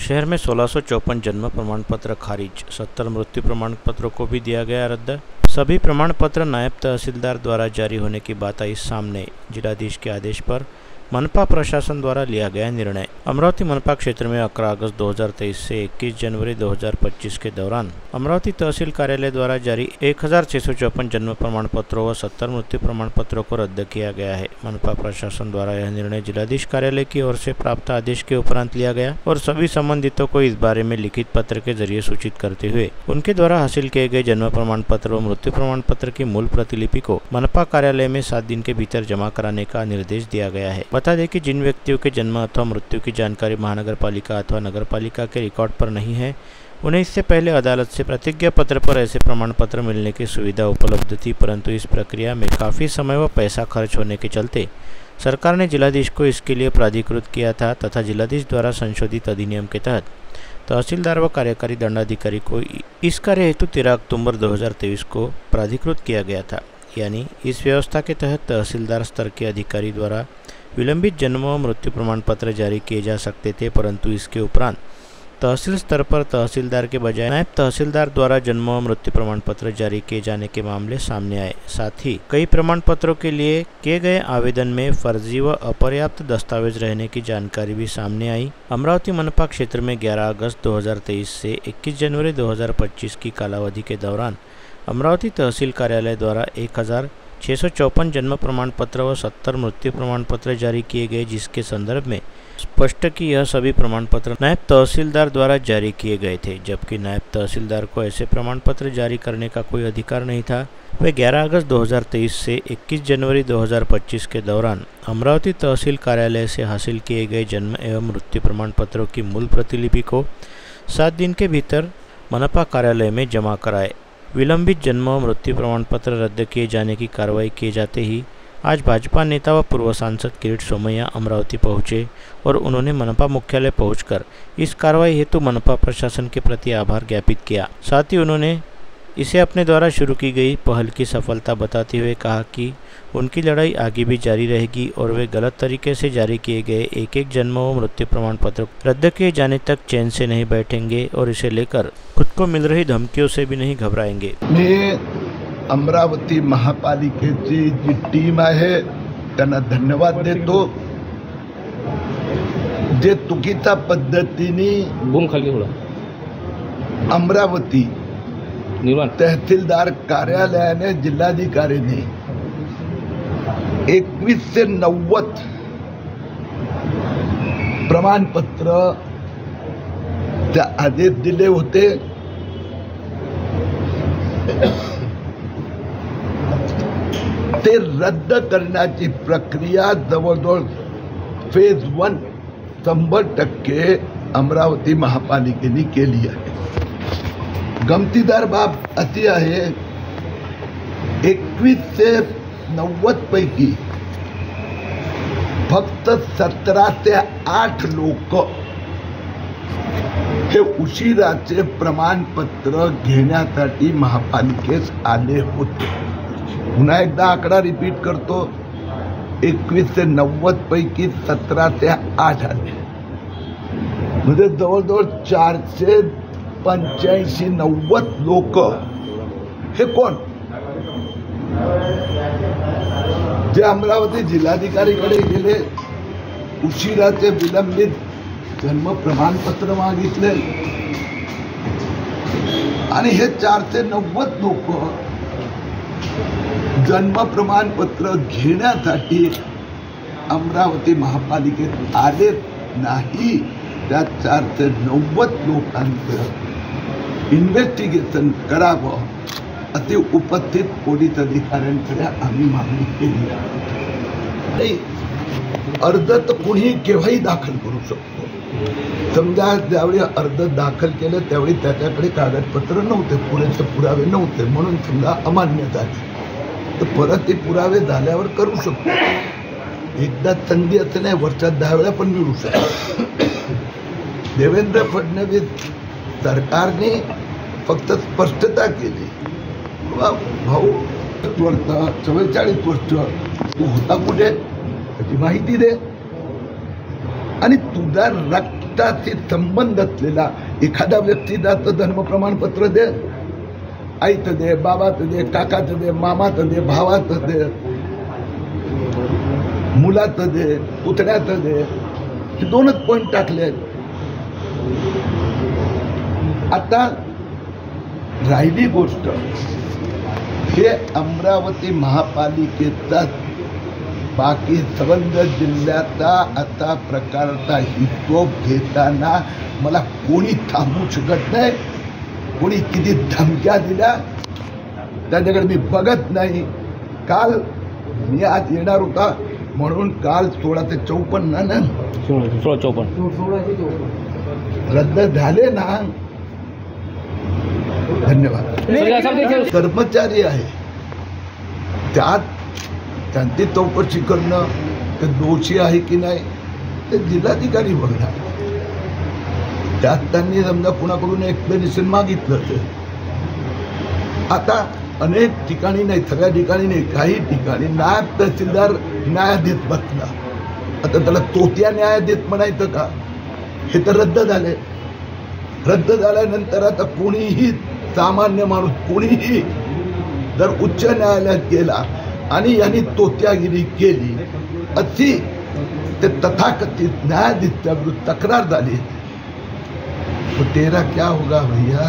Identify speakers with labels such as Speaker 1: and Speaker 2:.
Speaker 1: शहर में 1654 जन्म प्रमाण पत्र खारिज, 70 मृत्यु प्रमाण पत्रों को भी दिया गया रद्द। सभी प्रमाण पत्र नायब तहसीलदार द्वारा जारी होने की बात आई सामने। जिलाधीश के आदेश पर मनपा प्रशासन द्वारा लिया गया निर्णय। अमरावती मनपा क्षेत्र में 11 अगस्त 2023 से 21 जनवरी 2025 के दौरान अमरावती तहसील कार्यालय द्वारा जारी 1654 जन्म प्रमाण पत्रों व 70 मृत्यु प्रमाण पत्रों को रद्द किया गया है। मनपा प्रशासन द्वारा यह निर्णय जिलाधीश कार्यालय की ओर से प्राप्त आदेश के उपरांत लिया गया और सभी संबंधितों को इस बारे में लिखित पत्र के जरिए सूचित करते हुए उनके द्वारा हासिल किए गए जन्म प्रमाण पत्र व मृत्यु प्रमाण पत्र की मूल प्रतिलिपि को मनपा कार्यालय में 7 दिन के भीतर जमा कराने का निर्देश दिया गया है। बता दें कि जिन व्यक्तियों के जन्म अथवा मृत्यु की जानकारी महानगर पालिका अथवा नगर पालिका के रिकॉर्ड पर नहीं है, उन्हें इससे पहले अदालत से प्रतिज्ञा पत्र पर ऐसे प्रमाण पत्र मिलने की सुविधा उपलब्ध थी, परंतु इस प्रक्रिया में काफ़ी समय व पैसा खर्च होने के चलते सरकार ने जिलाधीश को इसके लिए प्राधिकृत किया था तथा जिलाधीश द्वारा संशोधित अधिनियम के तहत तहसीलदार व कार्यकारी दंडाधिकारी को इस कार्य हेतु 13 अक्टूबर 2023 को प्राधिकृत किया गया था। यानी इस व्यवस्था के तहत तहसीलदार स्तर के अधिकारी द्वारा विलंबित जन्म व मृत्यु प्रमाण पत्र जारी किए जा सकते थे, परंतु इसके उपरांत तहसील स्तर पर तहसीलदार के बजाय नायब तहसीलदार द्वारा जन्म व मृत्यु प्रमाण पत्र जारी किए जाने के मामले सामने आए। साथ ही कई प्रमाण पत्रों के लिए किए गए आवेदन में फर्जी व अपर्याप्त दस्तावेज रहने की जानकारी भी सामने आई। अमरावती मनपा क्षेत्र में 11 अगस्त 2023 से 21 जनवरी 2025 की कालावधि के दौरान अमरावती तहसील कार्यालय द्वारा 1654 जन्म प्रमाण पत्र व 70 मृत्यु प्रमाण पत्र जारी किए गए, जिसके संदर्भ में स्पष्ट कि यह सभी प्रमाण पत्र नायब तहसीलदार द्वारा जारी किए गए थे, जबकि नायब तहसीलदार को ऐसे प्रमाण पत्र जारी करने का कोई अधिकार नहीं था। वे 11 अगस्त 2023 से 21 जनवरी 2025 के दौरान अमरावती तहसील कार्यालय से हासिल किए गए जन्म एवं मृत्यु प्रमाण पत्रों की मूल प्रतिलिपि को 7 दिन के भीतर मनपा कार्यालय में जमा कराए। विलंबित जन्म व मृत्यु प्रमाण पत्र रद्द किए जाने की कार्रवाई किए जाते ही आज भाजपा नेता व पूर्व सांसद किरीट सोमैया अमरावती पहुंचे और उन्होंने मनपा मुख्यालय पहुंचकर इस कार्रवाई हेतु मनपा प्रशासन के प्रति आभार ज्ञापित किया। साथ ही उन्होंने इसे अपने द्वारा शुरू की गई पहल की सफलता बताते हुए कहा कि उनकी लड़ाई आगे भी जारी रहेगी और वे गलत तरीके से जारी किए गए एक जन्म व मृत्यु प्रमाण पत्र रद्द किए जाने तक चैन से नहीं बैठेंगे और इसे लेकर खुद को मिल रही धमकियों से भी नहीं घबराएंगे।
Speaker 2: मैं अमरावती महापालिकेची जी टीम आहे त्यांना धन्यवाद देतो, जे चुकीच्या पद्धतीने अमरावती तहसीलदार कार्यालयाने जिल्हाधिकाऱ्यांनी 21 से 90 प्रमाणपत्र आदेश दिले होते। ते रद्द करण्याची प्रक्रिया जवळजवळ फेज 1 100% अमरावती महापालिकेने केली आहे। गमतीदार बाब अशी आहे, 21 से 90 पैकी फक्त 17 ते 8 लोक हे उशिराचे प्रमाणपत्र घेण्यासाठी महापालिकेत आले होते। पुन्हा एकदा आकडा रिपीट करतो, 21 से 90 पैकी 17 ते 8 आले, म्हणजे जवळजवळ 485-90 लोक हे कोण, जे अमरावती जिल्हाधिकारीकडे गेले, उशिराचे विलंबित जन्म प्रमाणपत्र मागितले आणि हे 490 लोक जन्म प्रमाणपत्र घेण्यासाठी अमरावती महापालिकेत आले नाही। त्या 490 लोकांचं इन्व्हेस्टिगेशन करावं अति उपस्थित पोलीस अधिकाऱ्यांकडे आम्ही मागणी केली आहे। अर्ज तर कोणी केव्हाही दाखल करू शकतो। समजा ज्यावेळी अर्ज दाखल केलं त्यावेळी त्याच्याकडे कागदपत्र नव्हते, पुरेसे पुरावे नव्हते, म्हणून समजा अमान्य झाले, तर परत ते पुरावे झाल्यावर करू शकतो। एकदा संधी असं नाही, वर्षात 10 वेळा पण मिळू शकतो। देवेंद्र फडणवीस सरकारने फक्त स्पष्टता केली, भाऊ 44 वर्ष तू होता कुठे त्याची माहिती दे आणि तुझा रक्ताशी संबंध असलेला एखादा व्यक्तीला तर धर्म प्रमाणपत्र दे, आईचं दे, बाबाचं दे, काकाचं दे, मामाचं दे, भावाचं दे, मुलाचं दे, पुतण्याचं दे. हे 2च पॉईंट टाकले. आता राहिली गोष्ट, हे अमरावती महापालिकेचा बाकी संबंध जिल्ह्याचा आता प्रकारचा हिशोब घेताना मला कोणी थांबवू शकत नाही. कोणी किती धमक्या दिल्या त्याच्याकडे मी बघत नाही. काल मी आज येणार होता म्हणून काल 16 ते 54 रद्द झाले ना. धन्यवाद. कर्मचारी आहे त्यात त्यांची चौकशी करणं, ते दोषी आहे की नाही ते जिल्हाधिकारी बघणार. त्यात त्यांनी समजा कुणाकडून एक्सप्लेनेशन मागितलं तर आता अनेक ठिकाणी नाही, सगळ्या ठिकाणी नाही, काही ठिकाणी नायब तहसीलदार न्यायाधीश बसला. आता त्याला तोत्या न्यायाधीश म्हणायचं का? हे तर रद्द झाले. रद्द झाल्यानंतर आता कोणीही सामान्य माणूस कोणीही जर उच्च न्यायालयात गेला आणि यांनी तोत्यागिरी केली अशी ते तथाकथित न्यायाधीशाच्या विरुद्ध तक्रार झाली, तो तेरा क्या होगा भैया?